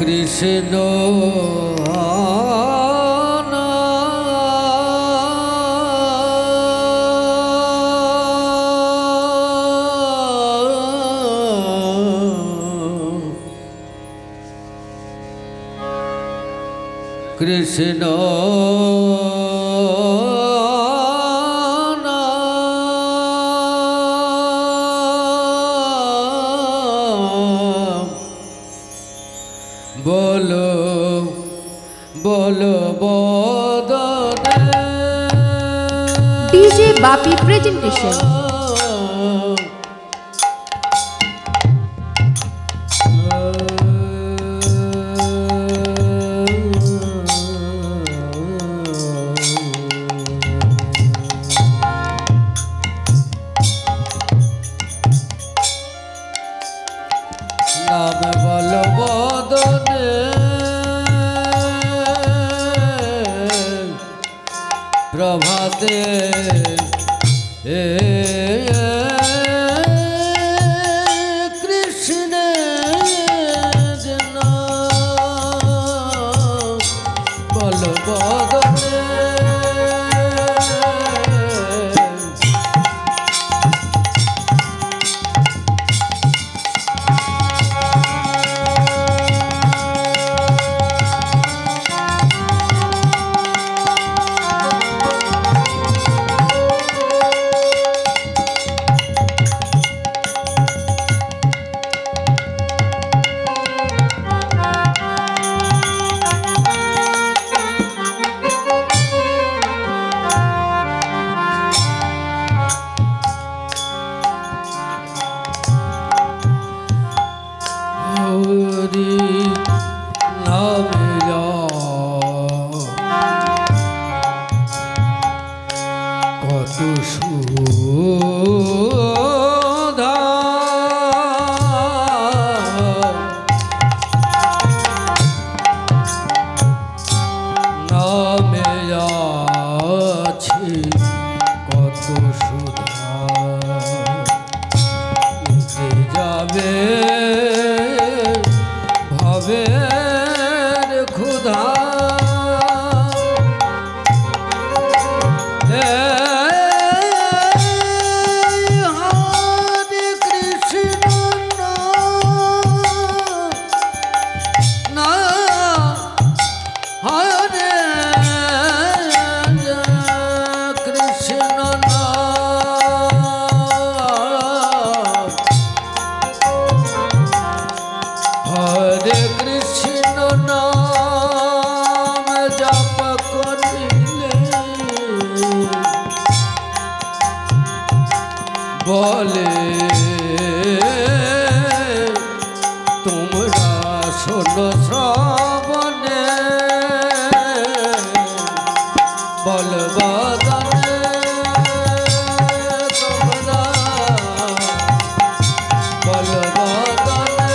কৃষ্ণ কৃষ্ণ बोलो बोलो बोदने DJ Bapi presentation नाम बोलो बोदने प्रभाते कृष्ण जना बोलो बोदने बोले तुमरा सुनो श्रवणे बलबदने तुमरा बलबदने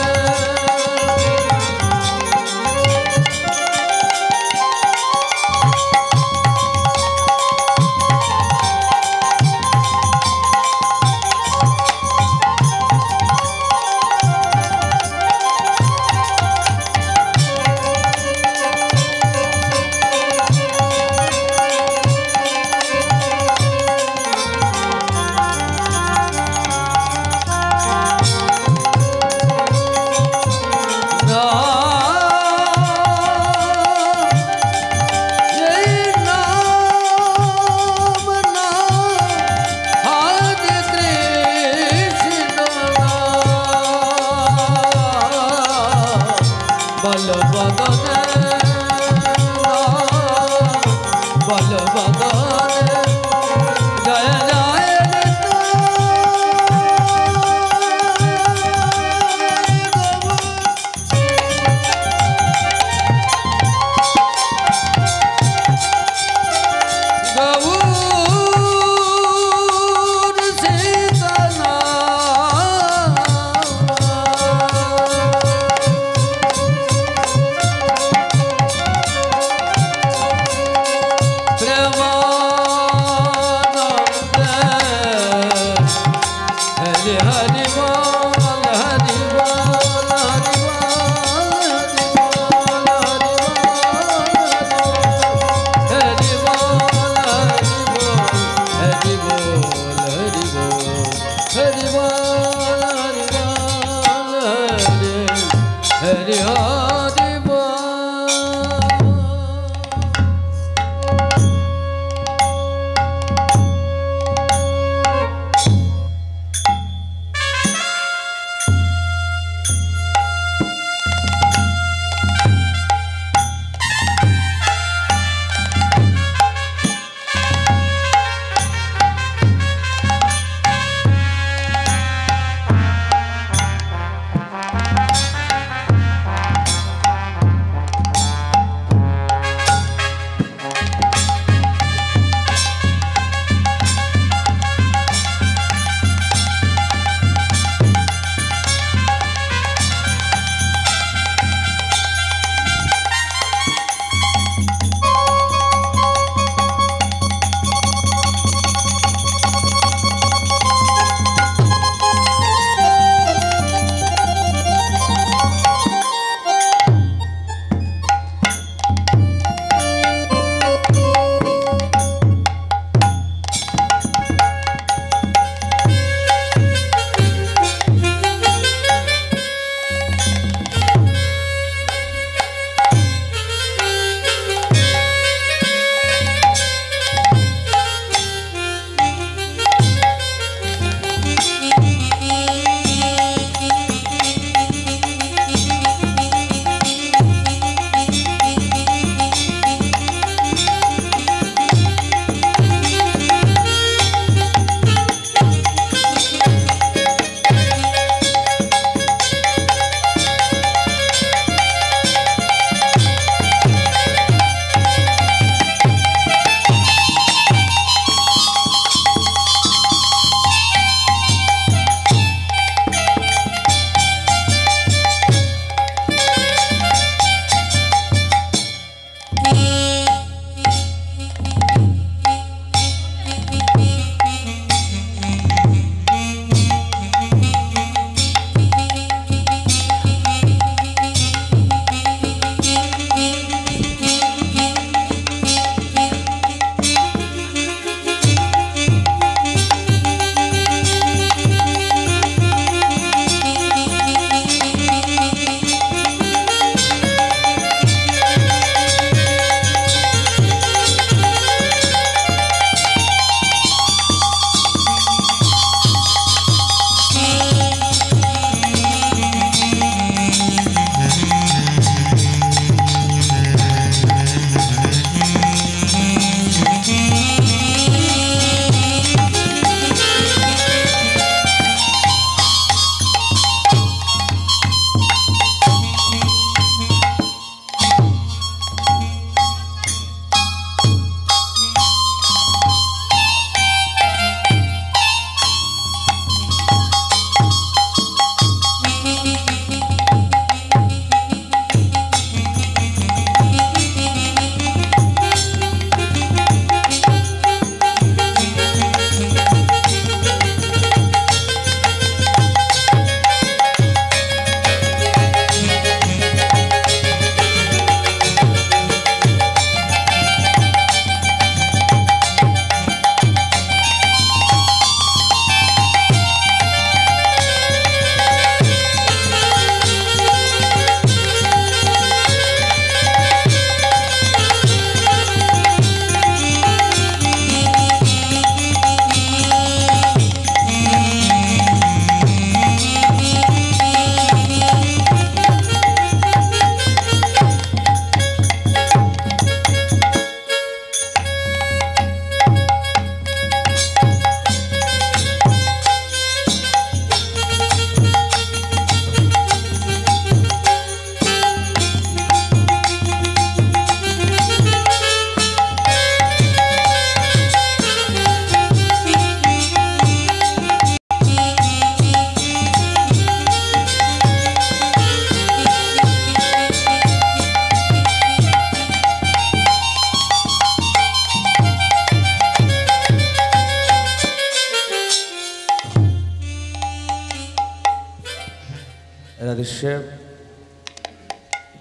Radheshyam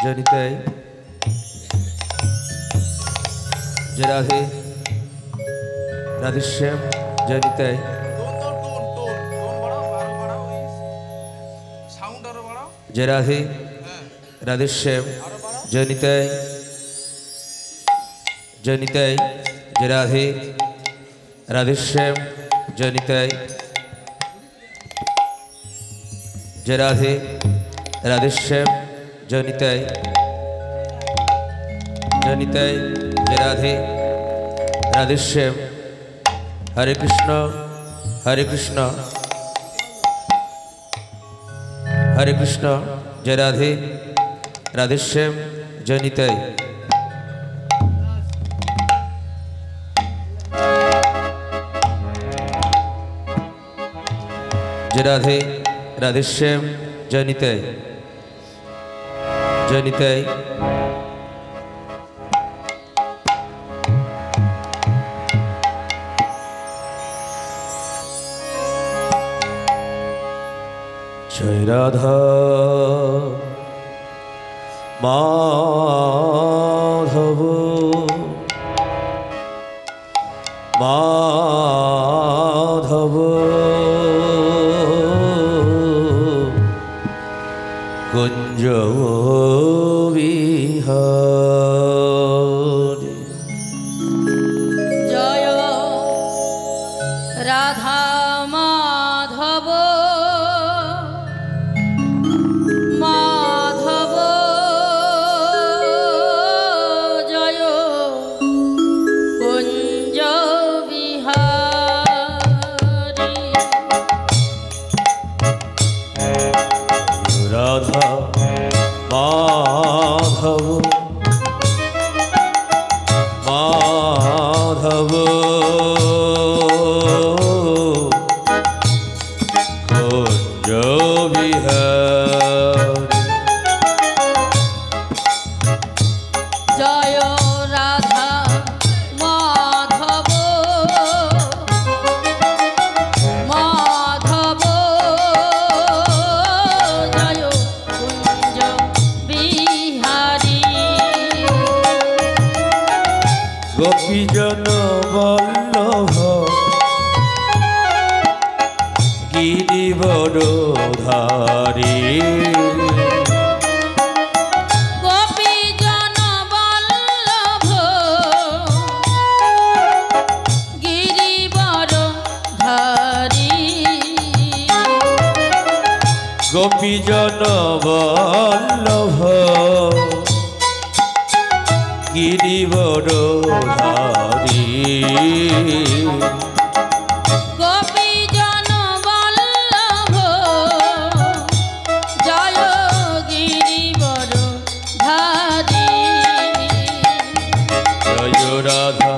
Janitai Radhe Radheshyam Janitai जय राधे राधेश्याम जय निताई जय निताई जय राधे राधेश्याम जय निताई जय राधे राधेश्याम जय निताई जय राधे राधेश्याम हरे कृष्ण हरे कृष्ण हरे कृष्ण जय राधे राधेश्याम जय निताई जय राधे राधेश्याम जय निताई जय निताई जय राधा माधव माधव कुंज विहारी जय राधा माधव माधव जय कुंज विहारी राधा माधव माधव कुंज विहारी जय राधा माधव माधव जय कुंज बिहारी गोपीजन वल्लभ गिरिवरधारी गोपीजन वल्लभ गिरिवरधारी गोपीजन वल्लभ गिरिवरधारी गोपीजन वल्लभ जय गिरिवरधारी जय राधा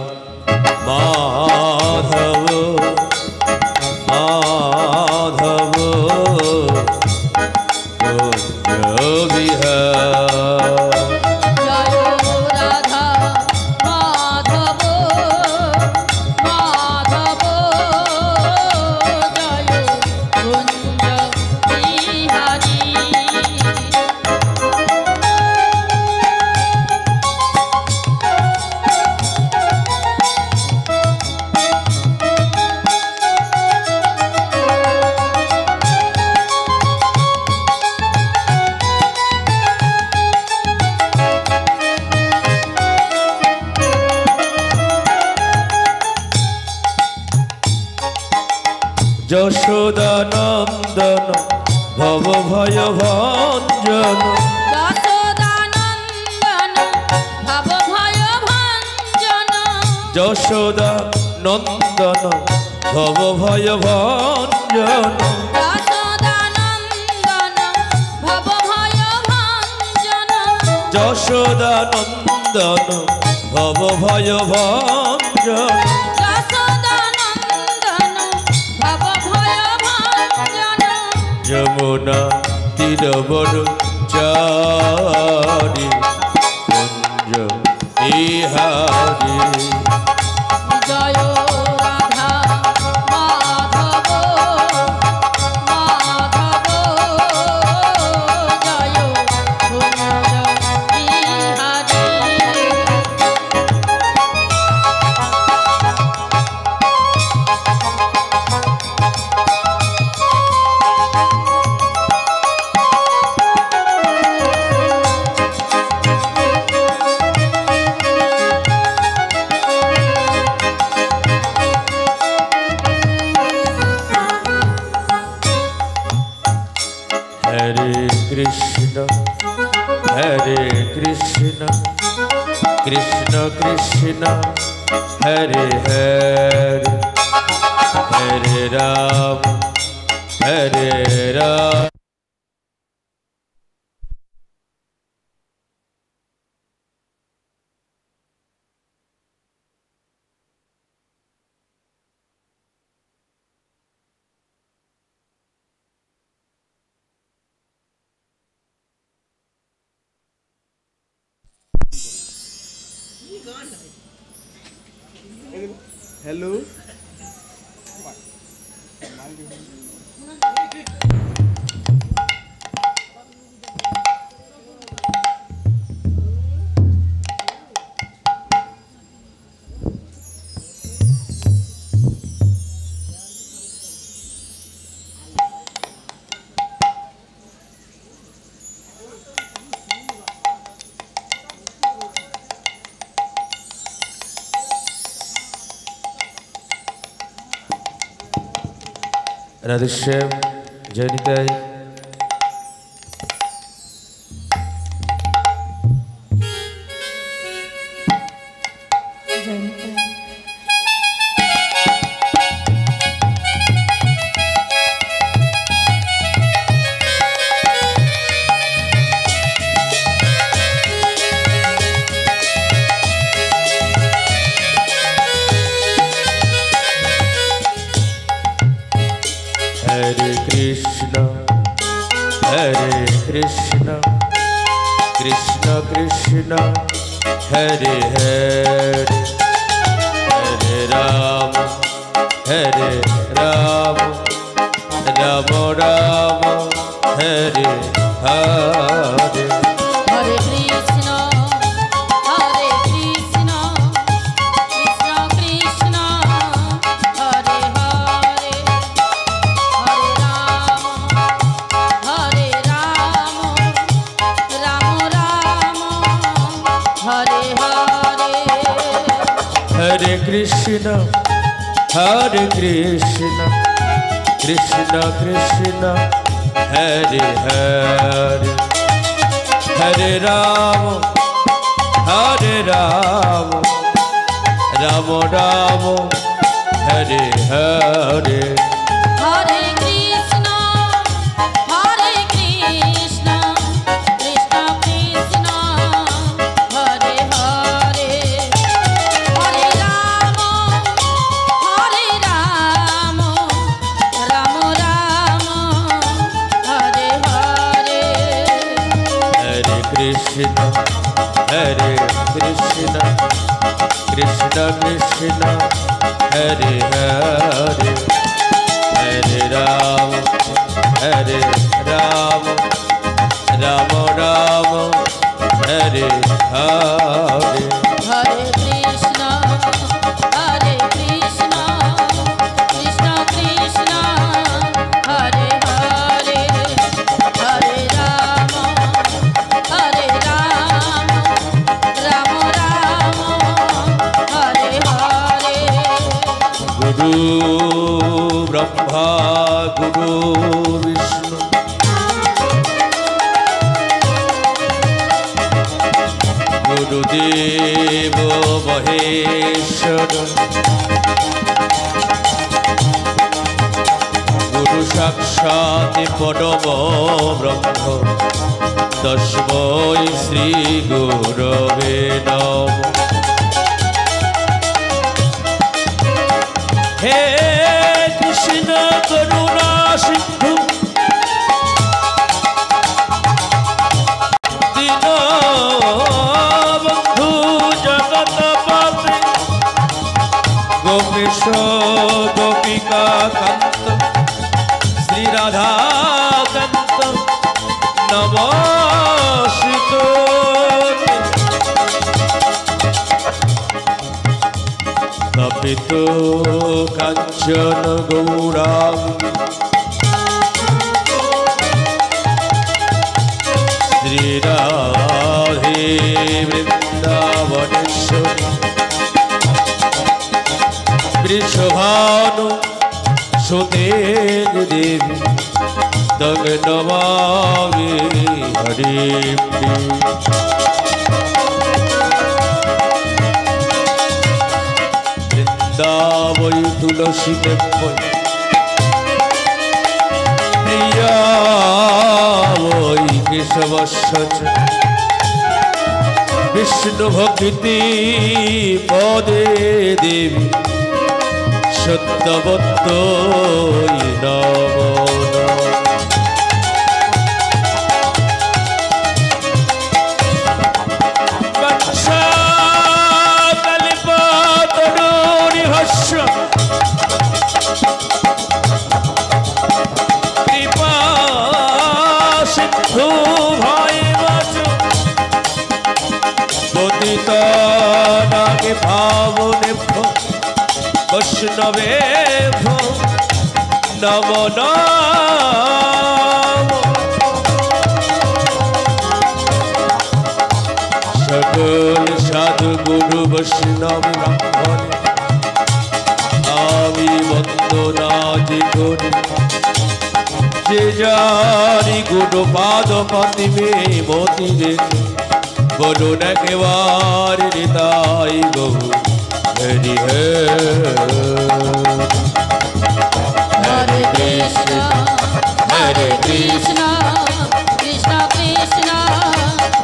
माधव माधव कुंज विहारी जय राधा माधव माधव जय कुंज बिहारी যশোদানন্দন ভব ভয় ভঞ্জন যশোদানন্দন ভব ভয় ভঞ্জন যশোদানন্দন ভব ভয় ভঞ্জন যশোদানন্দন ভব ভয় ভঞ্জন যশোদানন্দন ভব ভয় ভঞ্জন যশোদানন্দন ভব ভয় ভঞ্জন যমুনা তীরবরচারি কুঞ্জ বিহারি জয় রাধা মাধব মাধব জয় কুঞ্জ Bihari Hare Krishna, Hare Krishna, Krishna Krishna, Hare Hare, Hare Ram, Hare Ram. Hello. Radheshyam Janitai. Hare Krishna, Hare Krishna, Krishna Krishna, Hare Hare, Hare Ram, Hare Ram, Rama Rama, Hare Hare. Hare Krishna, Hare Krishna, Krishna Krishna, Hare Hare, Hare Rama, Hare Rama, Rama Rama, Hare Hare. Hare Krishna, Hare Krishna, Krishna Krishna, Hare Hare, Hare Rama, Hare Rama, Rama Rama, Hare Hare. Hare Krishna, Hare Krishna, Krishna Krishna, Hare Hare, Hare Rama, Hare Rama, Rama Rama, Hare Hare. Hare Krishna, Hare Krishna, Krishna Krishna, Hare Hare, Hare Rama, Hare Rama, Rama Rama, Hare Hare. Hare Krishna, Hare Krishna, Krishna Krishna, Hare Hare, Hare Rama, Hare Rama, Rama Rama, Hare Hare. Guru Brahma, Guru Vishnu, Guru Deva Maheshwara, Guru Sakshat Parama Brahma, Tasmai Shri Gurave Namo. He Krishna Karuna Sindhu Dinabandhu Jagatapati Gopisha Gopika Kanta Sri Radha Kanta Namasito Kapito Kanchana Gauranga Sri Radhe Vrindavaneshwari Vrishabhanu Sute Devi Tang Namami হরিম বৃন্দাবৈ Tulsi temple প্রিয়া বৈ কেশবস্য বিষ্ণু ভক্তি পদে দেবী সত্যবত্ত নম কৃপা সিন্ধু ভাই পতিত নাগে ভাবনে বৈষ্ণবে নম নম সকল সাধু গুরু বৈষ্ণব ব্রাহ্মণ আমি বন্দনা যে করি যে জানি গুরু পাদ পাতিবে মতি রেখে বলুন একেবারে নিতাই গৌ হরি হরে কৃষ্ণ হরে কৃষ্ণ কৃষ্ণ কৃষ্ণ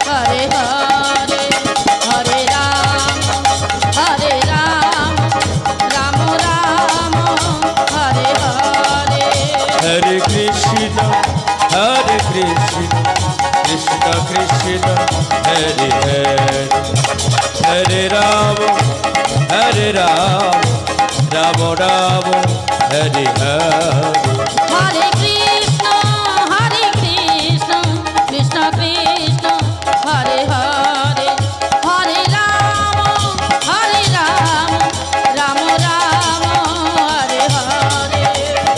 হরে হরে হরে রাম রাম রাম হরে হরে হরে কৃষ্ণ কৃষ্ণ কৃষ্ণ হরে হরে হরে রাম রাম রাম হরে হরে হরে কৃষ্ণ কৃষ্ণ কৃষ্ণ হরে হরে হরে রাম রাম রাম হরে হরে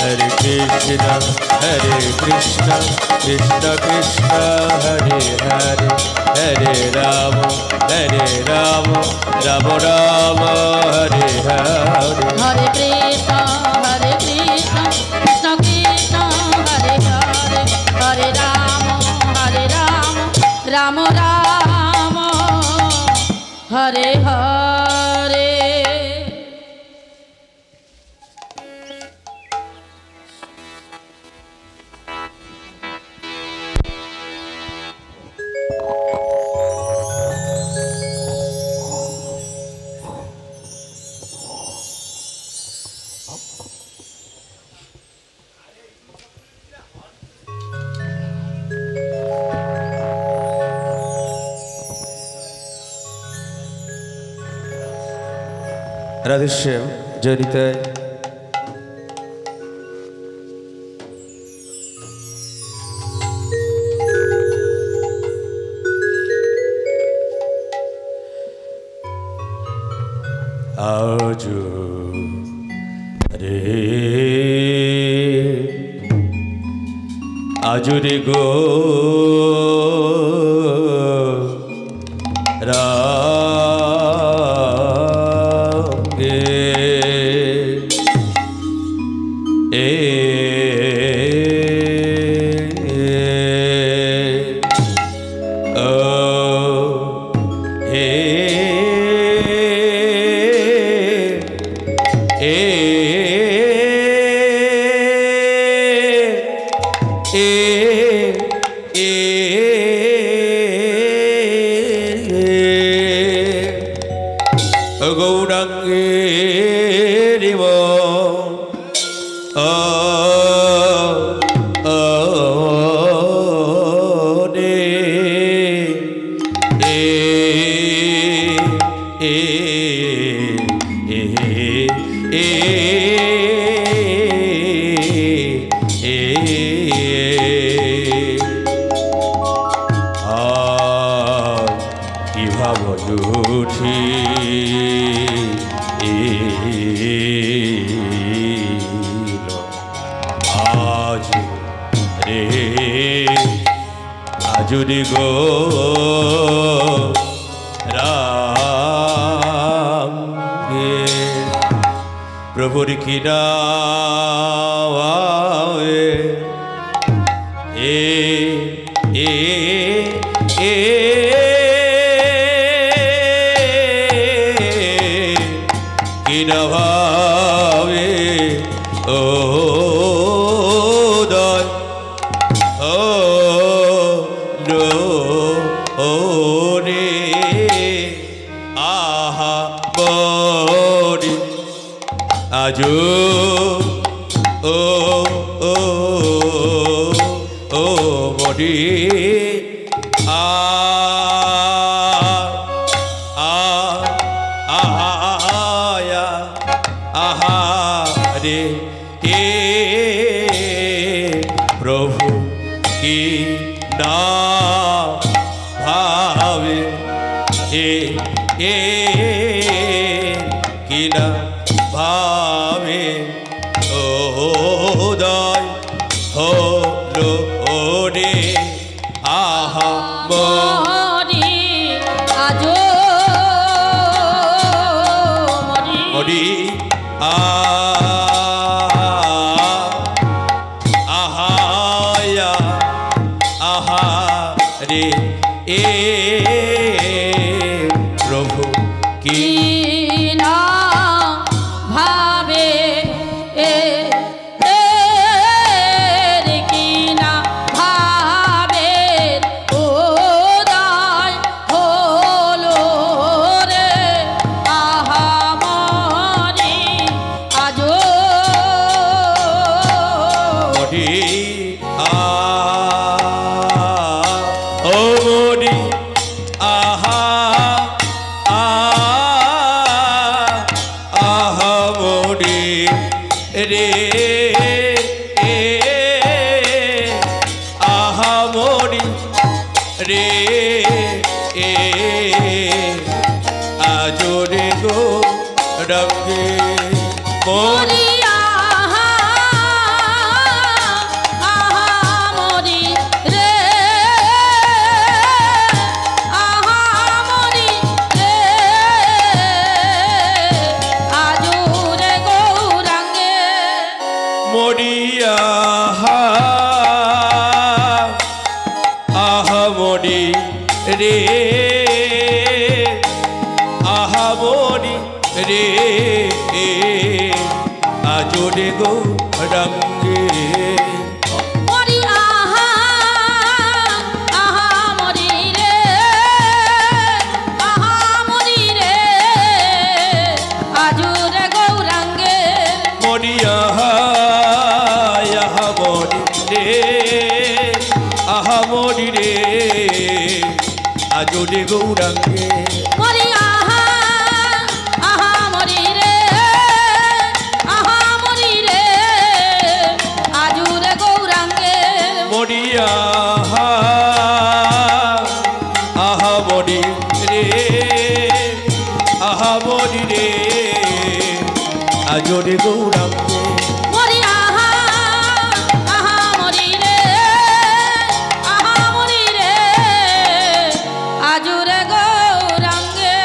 হরে কৃষ্ণ কৃষ্ণ কৃষ্ণ হরে হরে হরে রাম রাম রাম হরে হরে হরে কৃষ্ণ কৃষ্ণ কৃষ্ণ হরে হরে হরে রাম রাম রাম হরে হরে রাধেশ্যাম জনিতায় আজ রে গো আজুরি গো রাম প্রভুর কি নাম এ এ এ কিনা ভাবে ও দয় ও নো ও রে আহা বড়ি আজো ও ও ও বড়ি আ আহা আহা রে এ প্রভু কি না ভাবে এ এ কি না ভাবে ও দয় হলো রে আহা মরি আজো মরি মরি আহায়া আহা রে এ প্রভু কি না ভাবে এ রে কি না ভাবে ও দায় হলো রে আহা মরি আজো মরি ও মরি আহা আহা মরি রে আহা মরি রে আজরে গো রঙ্গে মরি মরি আহা আহা মরি রে আহা মরি রে আজুরে গৌরাঙ্গে মরিয়া আহা মরি রে আহা মরি রে আজরে গো রঙ্গে মরি আহা আহা মরি রে আহা মরি রে আজুরে গৌরাঙ্গে মরিয়া আহা মরি রে আহা মরি রে আজরে গৌরাঙ্গে মরি আহা আহা মরি রে আহা মরি রে আজুরে গৌরাঙ্গে মরিয়া আহা মরি রে আহা মরি রে আজরে গৌরাঙ্গে মরি আহা আহা মরি রে আহা মরি রে আজুরে গৌরাঙ্গে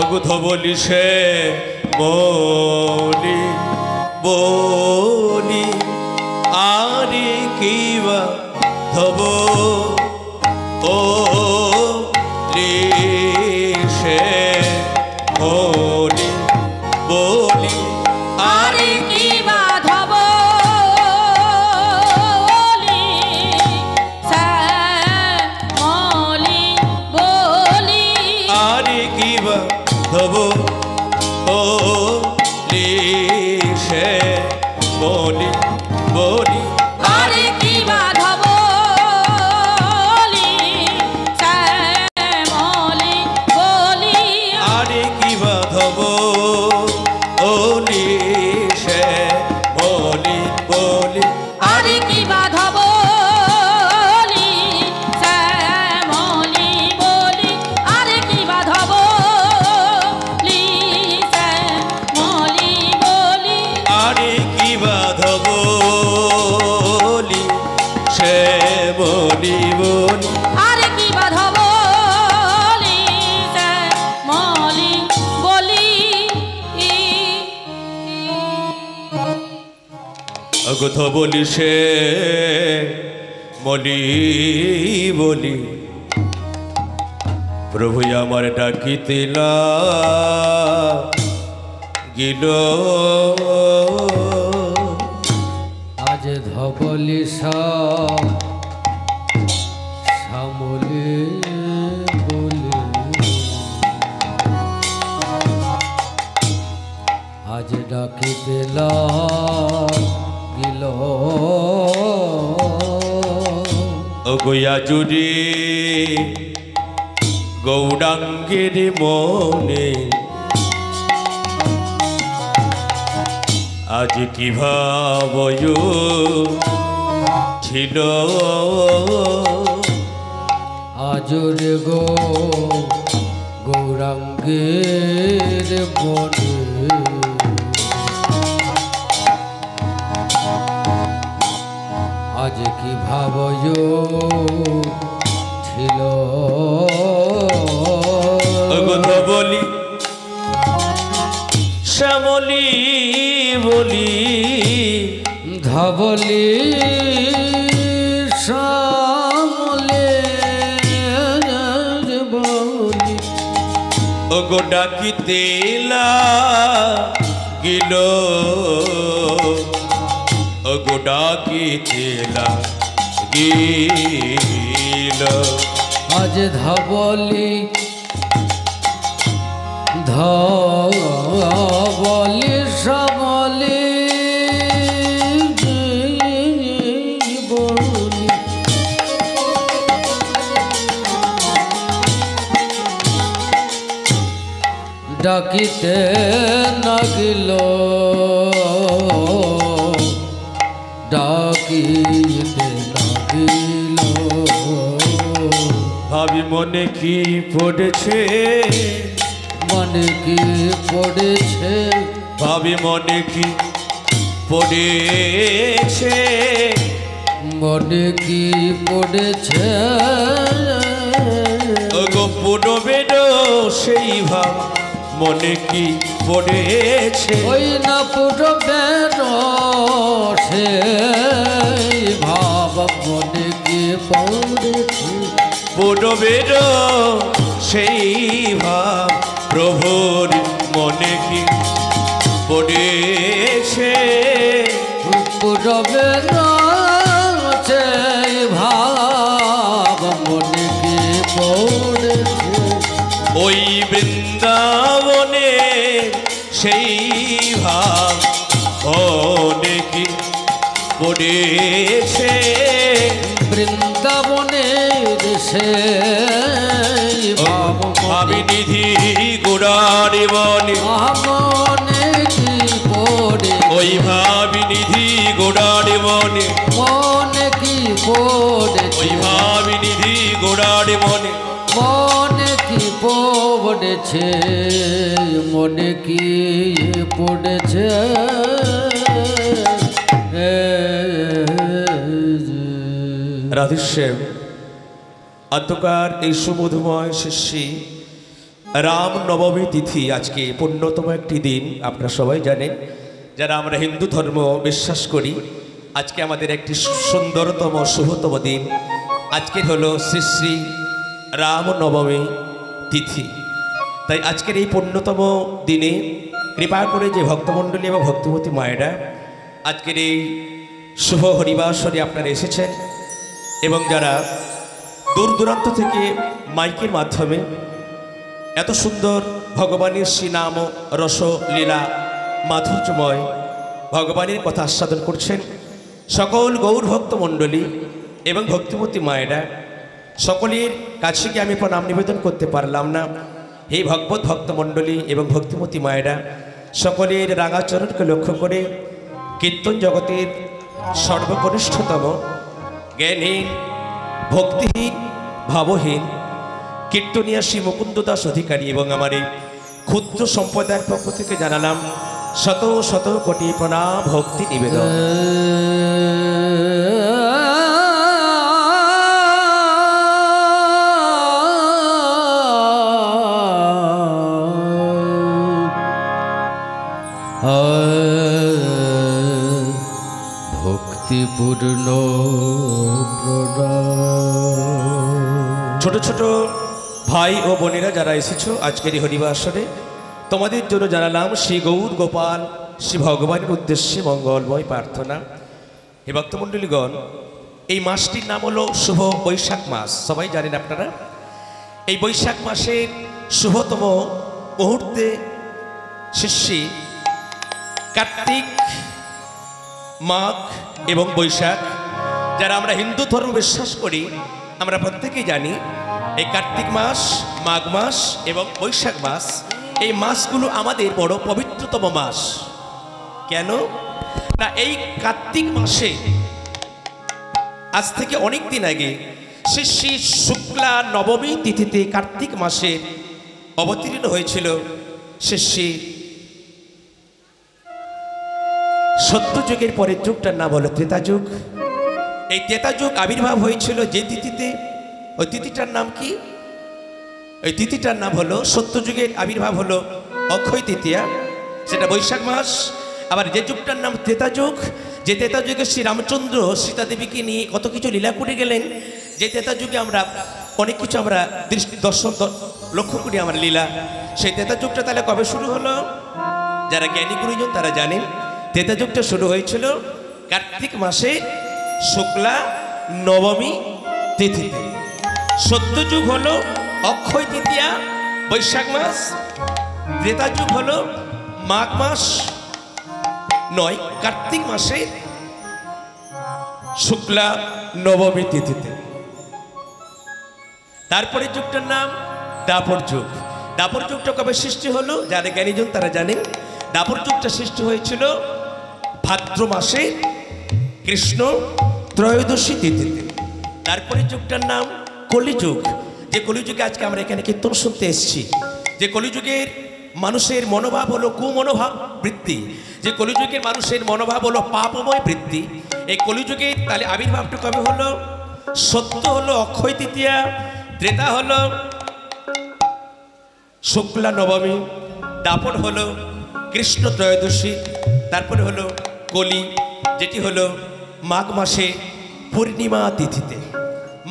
অগুধ বলি সে বলি বলি আরে কিবা ধব ও রে সে বলি বলি আরে কি বাধব শ্যামলি বলি আরে কিবা ধব ও রে সে বলি বলি আরে কি বাধব শ্যামলি বলি আরে কিবা ধব ও রে সে বলি বলি আরে কি বাধব শ্যামলি বলি আরে কি বাধব শ্যামলি বলি আরে কিবা ধব সে বলি বলি আরে কি বাধব শ্যামলি বলি অগথ বলি সে মলি বলি প্রভু আমার ডাকিতেলা গিল আজ ধবলি শ্যামলে বলি আজ ডাকিতে লাগিল অগয়া জুড়ি গৌরাঙ্গের মনে আজ কি ভাবয় ছিল আজরে গৌরাঙ্গের বনে আজ কি ভাবয় ছিল অগথ বলি শ্যামলি বলি ধবলি শ্যামলে বলি ওগো ডাকিতেলা গিল ওগো ডাকিতেলা গিল আজ ধবলি ধবলি শ্যামলে বলি ডাকিতে নাগিল ডাকিতে নাগিল ভাবি মনে কি পড়েছে মনে কি পড়েছে ভাবি মনে কি পড়েছে মনে কি পড়েছে ওগো পড়বেন সেই ভাব মনে কি পড়েছে ওই না পড়বে সে ভাব মনে কি পড়েছে পড়বেন সেই ভাব প্রভুর মনে কি পড়েছে পড়বে সে ভাব মনে কি পড়েছে ওই বৃন্দাবনে সেই ভাব মনে কি পড়েছে বৃন্দাবনে সে ভাবি নিধি গোড়ারে বনে মনে কি পড়ে ওই ভাবি নিধি গোড়ারে বনে মনে কি পড়েছে ওই ভাবি নিধি গোড়ারে বনে মনে কি পড়েছে মনে কি পড়েছে রাধেশ্যাম অন্ধকার এই সুমধুময় শিষ্যী রাম নবমী তিথি আজকে পুণ্যতম একটি দিন আপনারা সবাই জানেন যারা আমরা হিন্দু ধর্ম বিশ্বাস করি আজকে আমাদের একটি সুন্দরতম শুভতম দিন আজকের হলো শ্রী শ্রী রাম নবমী তিথি তাই আজকের এই পুণ্যতম দিনে কৃপা করে যে ভক্তমণ্ডলী এবং ভক্তিমতী মায়েরা আজকের এই শুভ হরিবাসরে আপনারা এসেছেন এবং যারা দূর দূরান্ত থেকে মাইকের মাধ্যমে এত সুন্দর ভগবানের শ্রীনাম রসলীলা মাধুর্যময় ভগবানের কথা আস্বাদন করছেন সকল গৌর ভক্ত মণ্ডলী এবং ভক্তিমতী মায়েরা সকলের কাছে কি আমি প্রণাম নিবেদন করতে পারলাম না হে ভগবত ভক্তমণ্ডলী এবং ভক্তিমতী মায়েরা সকলের রাঙাচরণকে লক্ষ্য করে কীর্তন জগতের সর্বকনিষ্ঠতম জ্ঞানহীন ভক্তিহীন ভাবহীন কীর্তনিয়া শ্রী মুকুন্দ দাস অধিকারী এবং আমার এই ক্ষুদ্র সম্প্রদায়ের পক্ষ থেকে জানালাম শত শত কোটি প্রণাম ভক্তি নিবেদন ভক্তিপূর্ণ প্রণাম। ছোট ছোট ভাই ও বোনেরা যারা এসেছো আজকের এই হরিবাসরে, তোমাদের জন্য জানালাম শ্রী গৌর গোপাল শ্রী ভগবানের উদ্দেশ্যে মঙ্গলময় প্রার্থনা। হে ভক্তমণ্ডলীগণ, এই মাসটির নাম হলো শুভ বৈশাখ মাস। সবাই জানেন আপনারা, এই বৈশাখ মাসের শুভতম মুহূর্তে শিষ্যি কার্তিক, মাঘ এবং বৈশাখ, যারা আমরা হিন্দু ধর্ম বিশ্বাস করি, আমরা প্রত্যেকেই জানি এই কার্তিক মাস, মাঘ মাস এবং বৈশাখ মাস, এই মাসগুলো আমাদের বড় পবিত্রতম মাস। কেন না, এই কার্তিক মাসে আজ থেকে অনেক দিন আগে শ্রী শুক্লা নবমী তিথিতে কার্তিক মাসে অবতীর্ণ হয়েছিল শ্রী সত্যযুগের পরের যুগটার নাম হলো ত্রেতা যুগ। এই ত্রেতা যুগ আবির্ভাব হয়েছিল যে তিথিতে, ওই তিথিটার নাম কি? ওই তিথিটার নাম হলো সত্যযুগের আবির্ভাব হলো অক্ষয় তৃতীয়া, সেটা বৈশাখ মাস। আবার যে যুগটার নাম ত্রেতা যুগ, যে ত্রেতা যুগে শ্রী রামচন্দ্র সীতা দেবীকে নিয়ে কত কিছু লীলা করে গেলেন, যে ত্রেতা যুগে আমরা অনেক কিছু আমরা দর্শন লক্ষ্য করি আমার লীলা, সেই ত্রেতা যুগটা তাহলে কবে শুরু হলো? যারা জ্ঞানী গুরুজন তারা জানেন, ত্রেতা যুগটা শুরু হয়েছিল কার্তিক মাসে শুক্লা নবমী তিথিতে। সত্যযুগ হলো অক্ষয় তৃতীয়া বৈশাখ মাস, ত্রেতা যুগ হলো মাঘ মাস নয়, কার্তিক মাসে শুক্লা নবমী তিথিতে। তারপরে যুগটার নাম দাপর যুগ। দাপর যুগটা কবে সৃষ্টি হলো? যারা জ্ঞানীজন তারা জানেন, দাপর যুগটা সৃষ্টি হয়েছিল ভাদ্র মাসে কৃষ্ণ ত্রয়োদশী তিথিতে। তারপরে যুগটার নাম কলিযুগ। যে কলিযুগে আজকে আমরা এখানে কীর্তন শুনতে এসেছি, যে কলিযুগের মানুষের মনোভাব হলো কুমনোভাব বৃত্তি, যে কলিযুগের মানুষের মনোভাব হলো পাপময় বৃত্তি। এই কলিযুগের তাহলে আবির্ভাবটা কবে হলো? সত্য হলো অক্ষয় তৃতীয়া, ত্রেতা হলো শুক্লা নবমী, দাপর হলো কৃষ্ণ ত্রয়োদশী, তারপরে হলো কলি, যেটি হলো মাঘ মাসে পূর্ণিমা তিথিতে।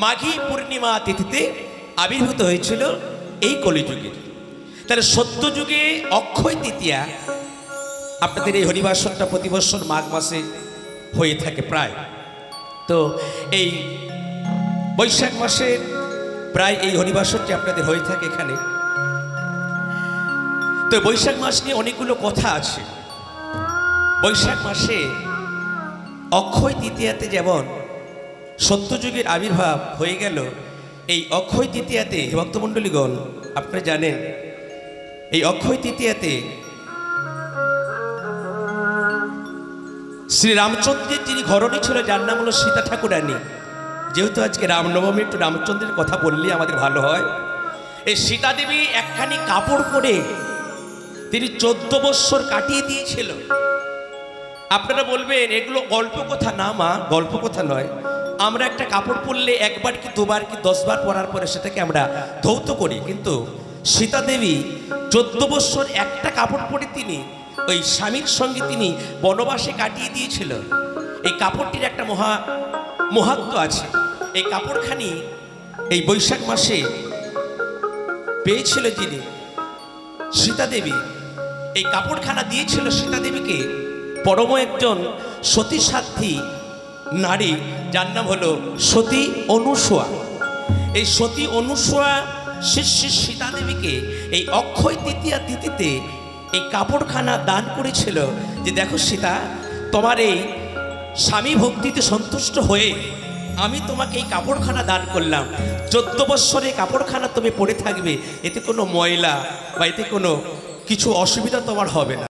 মাঘী পূর্ণিমা তিথিতে আবির্ভূত হয়েছিল এই কলিযুগের। তাহলে সত্য যুগে অক্ষয় তৃতীয়া, আপনাদের এই হরিবাসরটা প্রতি বছর মাঘ মাসে হয়ে থাকে প্রায়। তো এই বৈশাখ মাসে প্রায় এই হরিবাসরটি আপনাদের হয়ে থাকে এখানে। তো বৈশাখ মাস নিয়ে অনেকগুলো কথা আছে। বৈশাখ মাসে অক্ষয় তৃতীয়াতে যেমন সত্যযুগের আবির্ভাব হয়ে গেল, এই অক্ষয় তৃতীয়াতে ভক্তমণ্ডলীগণ আপনারা জানেন, এই অক্ষয় তৃতীয়াতে শ্রী রামচন্দ্রের যিনি ঘরণী ছিল, যার নাম হলো সীতা ঠাকুরানী। যেহেতু আজকে রামনবমী, একটু রামচন্দ্রের কথা বললে আমাদের ভালো হয়। এই সীতা দেবী একখানি কাপড় পরে তিনি 14 বৎসর কাটিয়ে দিয়েছিল। আপনারা বলবেন এগুলো গল্প কথা। না মা, গল্প কথা নয়। আমরা একটা কাপড় পরলে একবার কি দুবার কি 10 বার পরার পরে সেটাকে আমরা ধৌত করি, কিন্তু সীতা দেবী 14 বৎসর একটা কাপড় পরে তিনি ওই স্বামীর সঙ্গে তিনি বনবাসে কাটিয়ে দিয়েছিল। এই কাপড়টির একটা মহাত্ম্য আছে। এই কাপড়খানি এই বৈশাখ মাসে পেয়েছিল যিনি সীতা দেবী। এই কাপড়খানা দিয়েছিল সীতা দেবীকে পরম একজন সতী সাধ্বী নারী, যার নাম হলো সতী অনুসূয়া। এই সতী অনুসূয়া শিষ্যী সীতা দেবীকে এই অক্ষয় তৃতীয়া তিথিতে এই কাপড়খানা দান করেছিল, যে দেখো সীতা, তোমার এই স্বামী ভক্তিতে সন্তুষ্ট হয়ে আমি তোমাকে এই কাপড়খানা দান করলাম। 14 বৎসরে কাপড়খানা তুমি পরে থাকবে, এতে কোনো ময়লা বা এতে কোনো কিছু অসুবিধা তোমার হবে না।